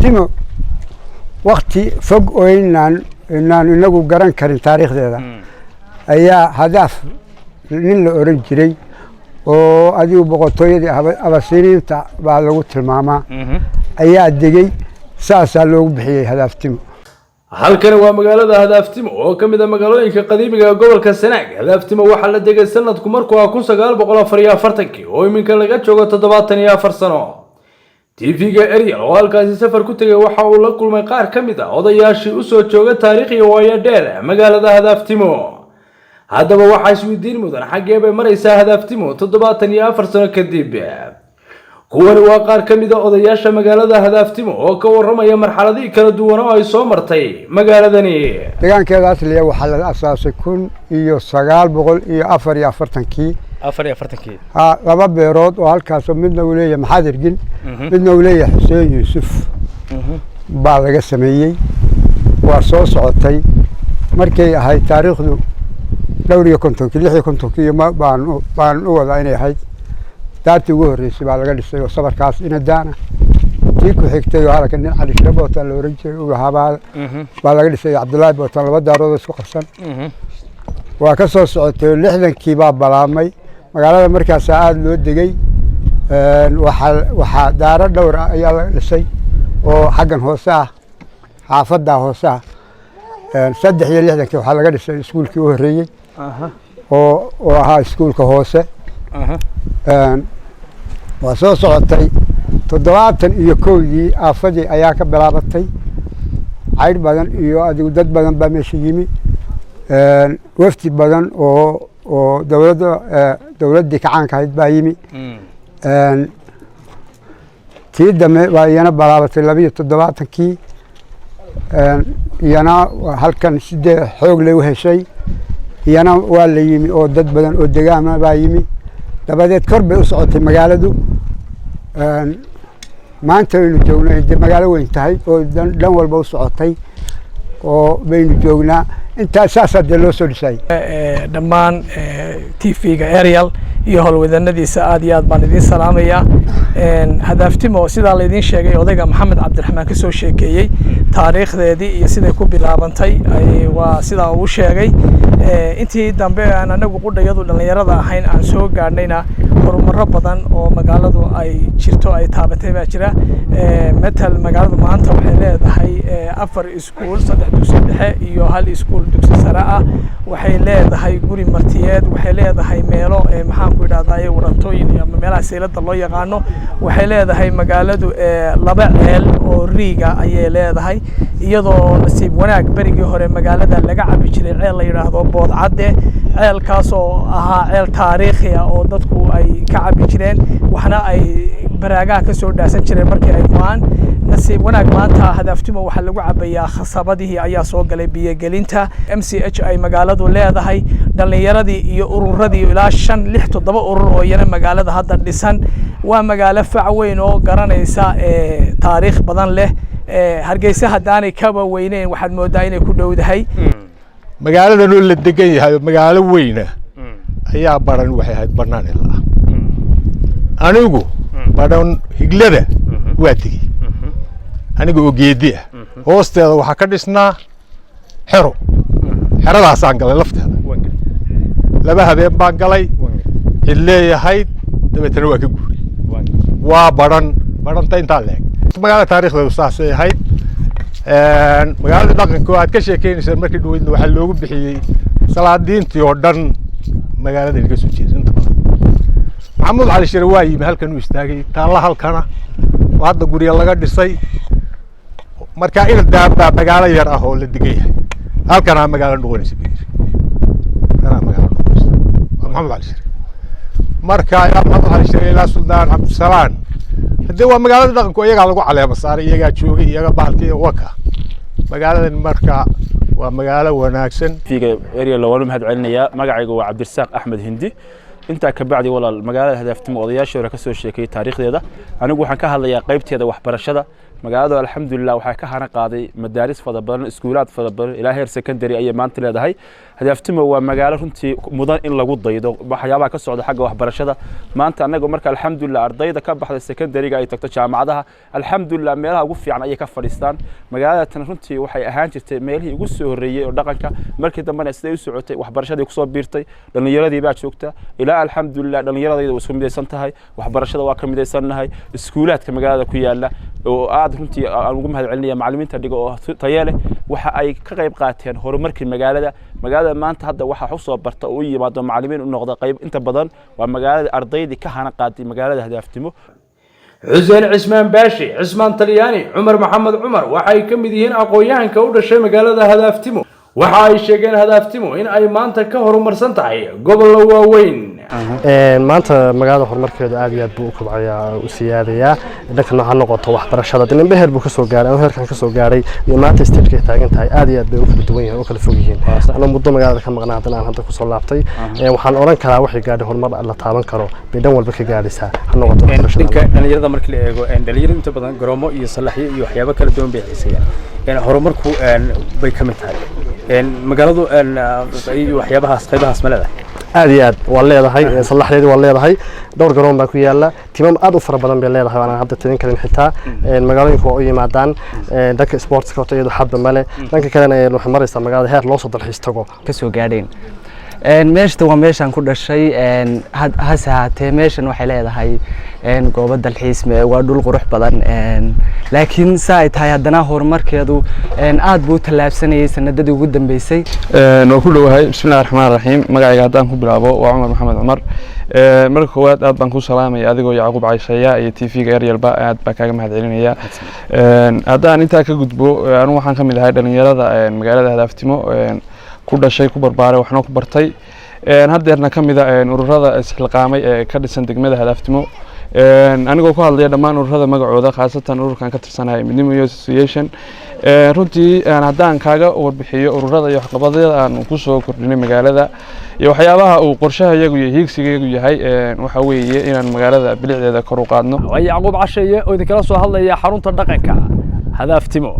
هدافتيمو وقتي فوق وإننا إنه قرن كرين تاريخ ذا أيها هدف نيل أورنجري وأديو بقطوي أبصيرين تاع بعد وقت الماما أيها الدقي ساسا لو بحي هدافتيمو halkan waa magaalada Hadaftimo oo kamid ah magaalooyinka qadiimiga ah gobolka Sanaag. Hadaftimo waxa la degay sanadku markuu 1944 oo iminka laga joogo 74 sano. TV-ga Ariel oo halkaasi safar ku tagay waxa uu la kulmay qaar kamid ah odayaashii u soo jooga taariikhiga waaya dheer magaalada Hadaftimo. haddaba waxa isweydiin mudan xagee bay maraysaa Hadaftimo 74 sano kadib. kuwani waa qaar kamid ah odayaasha magaalada Hadaftimo oo ka waramaya marxaladii kala duwan oo ay soo martay magaaladani. deegaankeedaas leeyahay waxa la asaasay 1944 laba beerood oo halkaas midna uu leeyahay Maxamed Irgin midna uu leeyahay Xuseen Yuusuf baa laga sameeyay waa soo socotay markay ahayd taariikhdu dhowr iyo kontonkii baan u wada inay ahayd daartii ugu horeysay baa laga dhisay oo sabarkaas ina daana tii ku xigtay oo halkan nin cali shaboota la oran jiray uu ahaa baa laga dhisay Cabdullaahi Bootan laba daarood isku qabsan waa ka soo socotay 60kii baa balaamay magaalada markaas aad loo degay waxa daaro dhowr ah ayaa la dhisay oo xaggan hoose ah xaafadda hoose ah 63kii waxa laga dhisay iskuulkii u horeeyay oo ahaa iskuulka hoose waa soo socotay 71kii aafadii ayaa ka bilaabatay cayr badan iyo adigu dad badan baa meesha yimi wafti badan oo dawladii kacaanka ahayd baa yimi tii dambe baa iyana bilaabatay 72kii iyana halkan sidee xoog leh u heshay iyana waa la yimi oo dad badan oo deegaama baa yimi dabadeed kor bay u socotay magaaladu maanta aynu joognaa magaalo weyn tahay oo dhan walba u socotay oo baynu joognaa inta saas hadda loo soo dhisay dhammaan TV-ga Ariel iyo howlwadanadiisa aad iyo aad baan idin salaamayaa Hadaftimo sida la idin sheegay odayga Maxamed Cabdiraxmaan ka soo sheekeeyay taariikhdeedii iyo sida ku bilaabantay waa sida uu sheegay intii dambe aan anagu qudhayadu dhalinyarada ahayn aan soo gaarnayna horumaro badan oo magaaladu ay jirto ay taabatay baa jira metal magaaladu maanta waxay leedahay 4 iskuul 3 dugsi dhexe iyo hal iskuul dugsi sare ah waxay leedahay guri martiyeed waxay leedahay meelo maxaan ku idhaahdaa warantooyin iyo meelaha seelada loo yaqaano waxay leedahay magaaladu laba ceel oo riiga ayay leedahay iyadoo nasiib wanaag barigii hore magaalada laga cabi jiray ceel la yiraahdo boodcadde ceelkaas oo ahaa ceel taariikhi ah oo dadku ay ka cabi jireen waxna ay baraagaha ka soo dhaasan jireen markii ay go'aan nasiib wanaag maanta Hadaftimo waxa lagu cabayaa khasabadii ayaa soo galay biyo gelinta MCH ay magaaladu leedahay dhalinyaradii iyo ururadii ilaa 5-6-7 urur oo yana magaalada hadda dhisan waa magaalo fac weyn oo garanaysa taariikh badan leh Hargeysa hadaanay kaba weyneen waxaad moodaa inay ku dhowdahay magaalada oo la degan yahay magaalo weyn ayaa baran waxay ahayd banaan ilaa anigu badan higlada waa tigi anigu oo geedi ah hoosteeda waxa ka dhisnaa xeradaas aan galay lafteeda laba habeen baan galay leeyahay dabeetana waa ka guuray waa baranta inta leeg magaalada taariikhdeedu saasay ahayd magaalada dhaqanka aad ka sheekeynaysaa markii dhaweydna waxa loogu bixiyay salaadiintii oo dhan magaalada laga soo jeeday inta badan maxamuud cali shire waa yimi halkan uu istaagay taalla halkana hadda guriga laga dhisay marka ina daaba magaalo yar ah oo la digay halkana magaalo noqonaysa محمد علي شري مركا يا محمد علي شري لا سلطان عبد السلام هدي waa magaalada dhaqanku iyaga lagu caleema saaray iyaga joogay iyaga baalkii waka magaalada marka waa magaalo wanaagsan fiiga area lawan mahad celinaya magacaygu waa Cabdirasaaq Axmed Hindi inta ka bacdi walaal magaalada Hadaftimo odayaasha ka soo sheekay taariikhdeeda anigu waxaan ka hadlayaa qaybteeda waxbarashada magaalada alxamdulillah waxa ka hana qaaday madaaris fada badan iskuulaad fada badan ilaa heer secondary ay maanta leedahay hadaaftimo waa magaalo runtii mudan in lagu daydo waxyaabaha ka socda xagga waxbarashada maanta anagu marka alxamdulillah ardayda ka baxday secondary-ga ay tagto jaamacadaha alxamdulillah meelaha ugu fiican ayay ka fadhiistaan magaalada tan runtii waxay ahaan jirtay meelihii ugu soo horeeyay oo dhaqanka markii dambena siday u socotay waxbarashadii ku soo biirtay dhalinyaradii baa joogta ilaa alxamdulillah dhalinyaradayda isku midaysan tahay waxbarashada waa ka midaysannahay iskuulaadka magaalada ku yaala oo aad runtii aan ugu mahadcelinaya macallimiinta dhigo oo tayo leh waxa ay ka qayb qaateen horumarkii magaalada maanta hadda waxa u soo barta oo yimaado macallimiin u noqda qayb inta badan waa magaalada ardaydii ka hana qaaday magaalada hadaaftimo xuseen cismaan baashi cismaan talyaani cumar maxamed cumar waxay ka mid yihiin aqoon-yahanka u dhashay magaalada hadaaftimo waxa ay sheegeen hadaaftimo in ay maanta ka horumarsan tahay gobollo waaweyn maanta magaalada horumarkeedu aad iyo aad buu u kobcayaa u siyaadayaa dhanka ha noqoto waxbarashada dinba heer buu ka soo gaaray ama heerkan ka soo gaaray iyo maanta stage-ka taagan tahay aad iyo aad bay u kala duwan yihiin oo kala fog yihiin ana muddo magaalada ka maqnaa haddana aan hadda ku soo laabtay waxaan oran karaa waxay gaadhay horumar la taaban karo bay dhan walba ka gaadhaysaa ha noqoto waxbarashada dhanka dhalinyarada markii la eego dhalinyarada inta badan garoomo iyo salaxyo iyo waxyaabo kala duwan bay xiisayaan horumarku bay ka mid tahay magaaladu waxyaabahaas qaybahaas ma leedahay aad iyo aad waa leedahay salaxdeedii waa leedahay dhowr garoon baa ku yaala timam aad u fara badan bay leedahay aan hadda tirin karin xitaa magaalooyinku waa u yimaadaan dhanka sportska oo iyadu xadba male dhanka kalena waxay maraysaa magaalada heer loo soo dalxiis tago ka soo gaadheen meeshta waa meeshaan ku dhashay hase haatee meeshan waxay leedahay goobo dalxiis waa dhul qurux badan laakiin saa ay tahay haddana horumarkeedu aad buu u tallaabsanayay sanadadii ugu dambeysay waa ku dhowahay bismillahi raxmaani raxiim magacayga haddaan ku bilaabo waa cumar maxamed cumar marka koowaad aad baan ku salaamaya adigoo yacquub caysheeya iyo tv-ga eryalba aad baan kaaga mahadcelinaya haddaan intaa ka gudbo anigu waxaan ka mid ahay dhalinyarada magaalada hadaaftimo ku dhashay ku barbaaray waxna ku bartay haddeerna ka mida ururada isxilqaamay ee ka dhisan degmada hadaaftimo anigoo ku hadlaya dhammaan ururada magacooda khaasatan ururkan ka tirsanahay midnimo association runtii haddaan kaaga warbixiyo ururada iyo waxqabadyada aan ku soo kordhinay magaalada iyo waxyaabaha uu qorshaha iyagu iyo hiigsigayagu yahay waxa weeye inaan magaalada bilicdeeda kor u qaadno yacquub casheeye oo idinkala soo hadlaya xarunta dhaqanka hadaaftimo